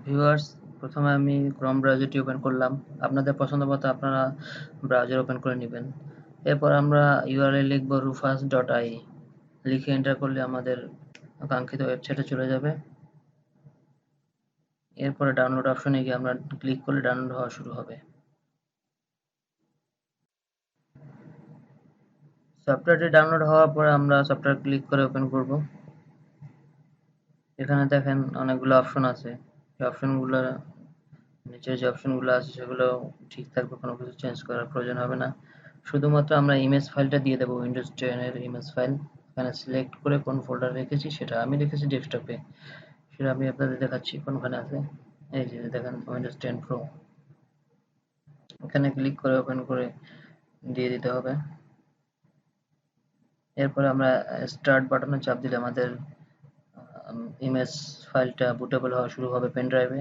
Viewers, প্রথমে আমি Chrome ব্রাউজারটি open করলাম। আপনাদের পছন্দ মতো আপনারা ব্রাউজার ওপেন করে নেবেন। এরপর আমরা ইউআরএল লিখব rufus.ai, লিখে এন্টার করলে আমাদের কাঙ্ক্ষিত ওয়েবসাইটে চলে যাবে। এরপরে ডাউনলোড অপশনে গিয়ে আমরা ক্লিক করলে ডাউনলোড হওয়া শুরু হবে। সফটওয়্যারটি ডাউনলোড হওয়ার পরে আমরা সফটওয়্যার ক্লিক করে ওপেন করব। এখানে দেখেন অনেকগুলো অপশন আছে। এই অপশনগুলো নিচে যে অপশনগুলো আছে সেগুলো ঠিক থাকবে, কোনো কিছু চেঞ্জ করার প্রয়োজন হবে না। শুধুমাত্র আমরা ইমেজ ফাইলটা দিয়ে দেবো, উইন্ডোজ 10 এর ইমেজ ফাইল। এখানে সিলেক্ট করে কোন ফোল্ডার রেখেছি, সেটা আমি রেখেছি ডেস্কটপে, সেটা আমি আপনাদের দেখাচ্ছি কোনখানে আছে। এই যে দেখেন উইন্ডোজ 10 প্রো, এখানে ক্লিক করে ওপেন করে দিয়ে দিতে হবে। এরপরে আমরা স্টার্ট বাটনে চাপ দিলে আমাদের ইমেজ ফাইলটা বুটেবল হওয়া শুরু হবে পেন ড্রাইভে।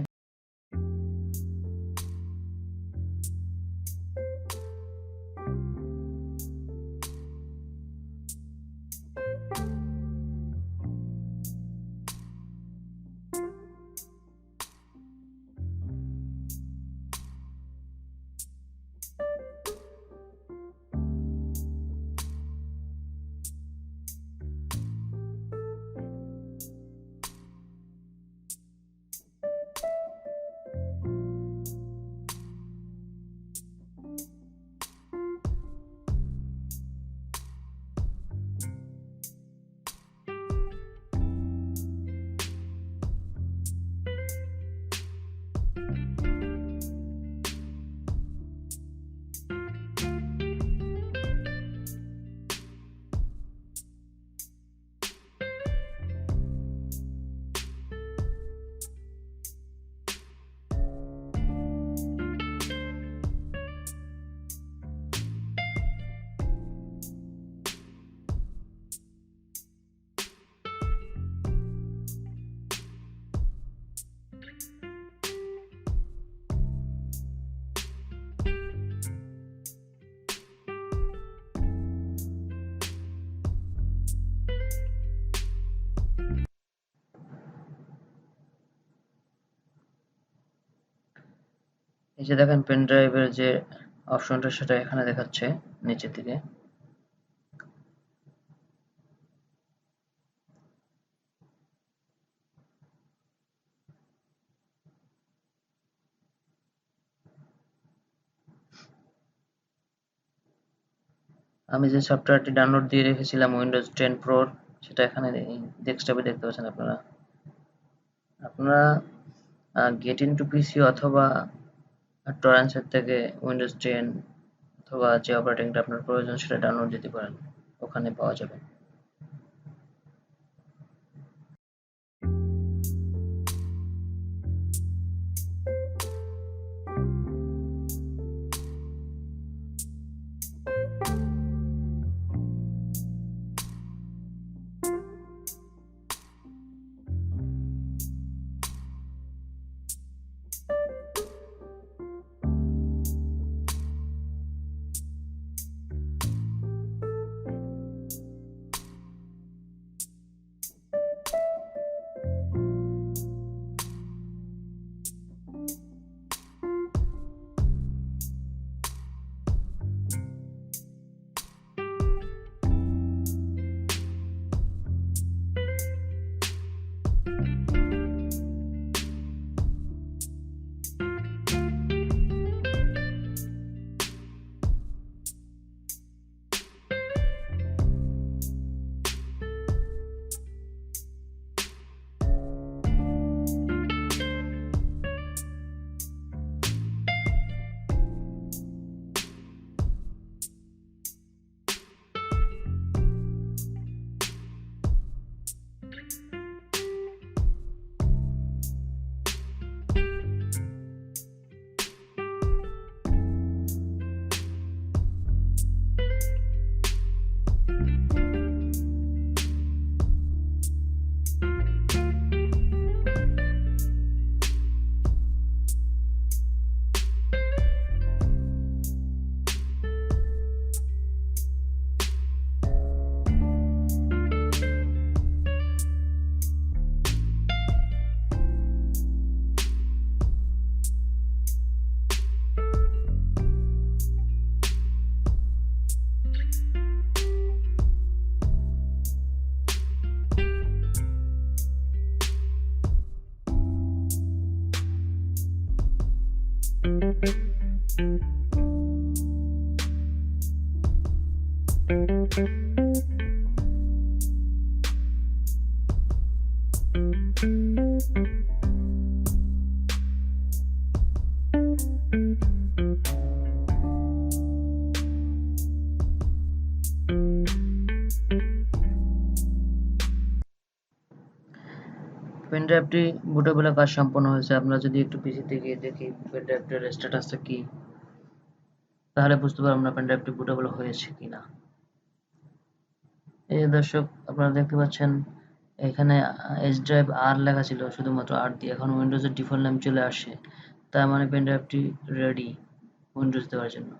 এই যে দেখেন পেন ড্রাইভের যে অপশনটা সেটা এখানে দেখাচ্ছে নিচের দিকে। আমি যে সফটওয়্যারটি ডাউনলোড দিয়ে রেখেছিলাম উইন্ডোজ 10 প্রোর, সেটা এখানে ডেস্কটপে দেখতে পাচ্ছেন আপনারা। আপনারা গেট ইনটু পিসি অথবা টরেন্টসের থেকে উইন্ডোজ 10 অথবা যে অপারেটিংটা আপনার প্রয়োজন সেটা ডাউনলোড দিতে পারেন, ওখানে পাওয়া যাবে। পেনড্রাইভটি বুটেবলের কাজ সম্পন্ন হয়েছে। আমরা যদি একটু পিসিতে গিয়ে দেখি পেনড্রাইভটির স্ট্যাটাসটা কি, তাহলে বুঝতে পারবো না পেনড্রাইভটি বুটেবল হয়েছে কিনা। এই যে দর্শক, আপনারা দেখতে পাচ্ছেন এখানে এইচ ড্রাইভ আর লেখা ছিল শুধুমাত্র আর দিয়ে, এখন উইন্ডোজের ডিফল্ট নেম চলে আসে, তার মানে পেনড্রাইভটি রেডি উইন্ডোজ দেওয়ার জন্য।